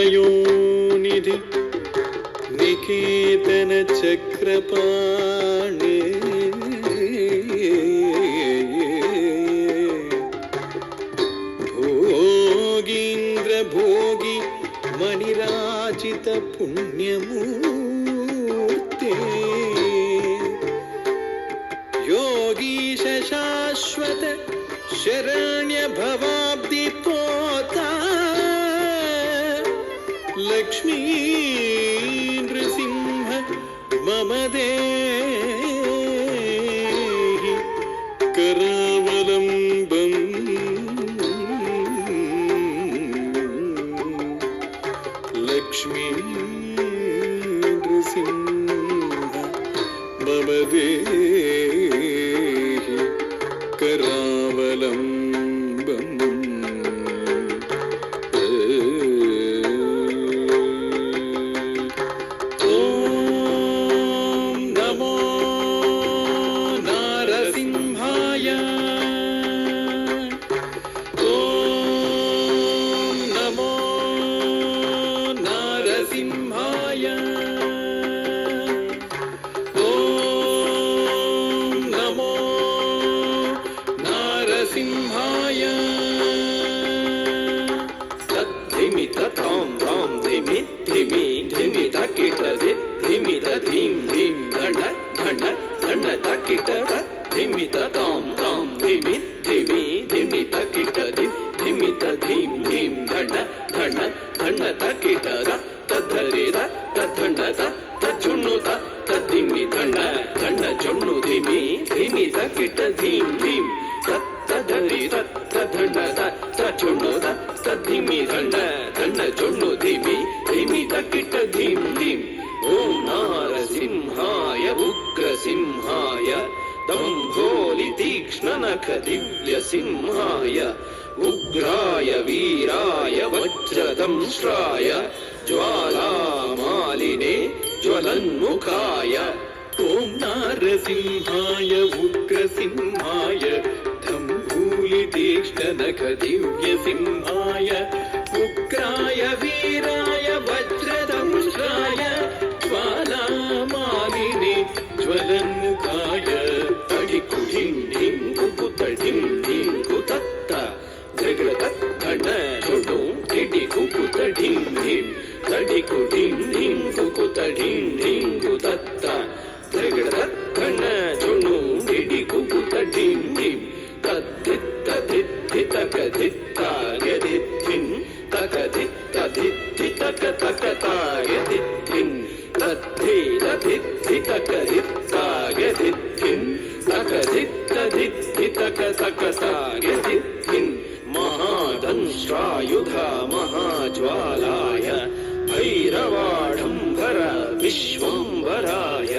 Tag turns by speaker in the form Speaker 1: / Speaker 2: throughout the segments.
Speaker 1: वयोनिधि निकेतन चक्रपाणे भोगीन्द्र भोगी मणिराजित पुण्यमूर्ते योगीश शाश्वत शरण्य भवाब्धि पोता लक्ष्मी नृसिंह मम देहि करावलम्बम् लक्ष्मी नृसिंह मम देहि करावलम्बम् ओम नारसिंहाय उग्रसिंहाय दंभोलि तीक्ष्णनख दिव्य सिंहाय उग्राय वीराय वज्रदंष्ट्राय ज्वालामालिने ज्वलन्मुखाय ओम नारसिंहाय उग्रसिंहाय दंभोलि तीक्ष्णनख दिव्य सिंहाय उग्राय वीराय वज्रदंष्ट्राय ज्वालामालिने ज्वलन्मुखाय तडिकुढिं ढिं कुकुतडिं ढिं कुतत्त जगदत्तन चुडु टिडि कुकुतडिं ढिं तडिकुढिं ढिं कुकुतडिं ढिं कुतत्त जगदत्तन चुडु टिडि कुकुतडिं ढिं तद्धित्त धित्त कधित्ता यदित्थिं तकधित्त धित्ति तक यदित्थिं तद्धि तधित्ति तकधित्ता यदित्थिं तकधित्त धित्ति तक यदित्थिं महादंष्ट्रायुध महाज्वालाय भैरवाडम्बर विश्वम्भराय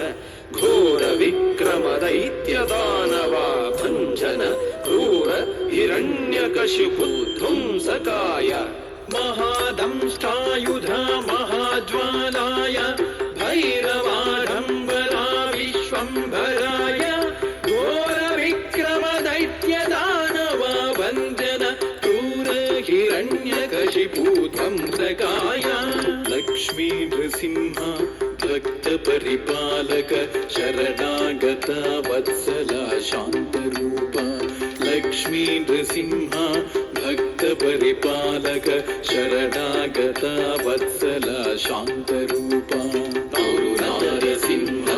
Speaker 1: घोर विक्रम दैत्य दानवा भञ्जन क्रूर हिरण्यकशिपु ध्वंसकाय महादंष्ट्रायुध महाज्वालाय भैरवाडम्बरा विश्वम्भराय घोर विक्रम दैत्य दानवा भञ्जन क्रूर हिरण्यकशिपु ध्वंसकाय लक्ष्मी नृसिंह भक्त परिपालक शरणागत वत्सला शांत रूपा लक्ष्मी नृसिंह भक्त परिपालक शरणागत वत्सला शांत रूपा नारसिंह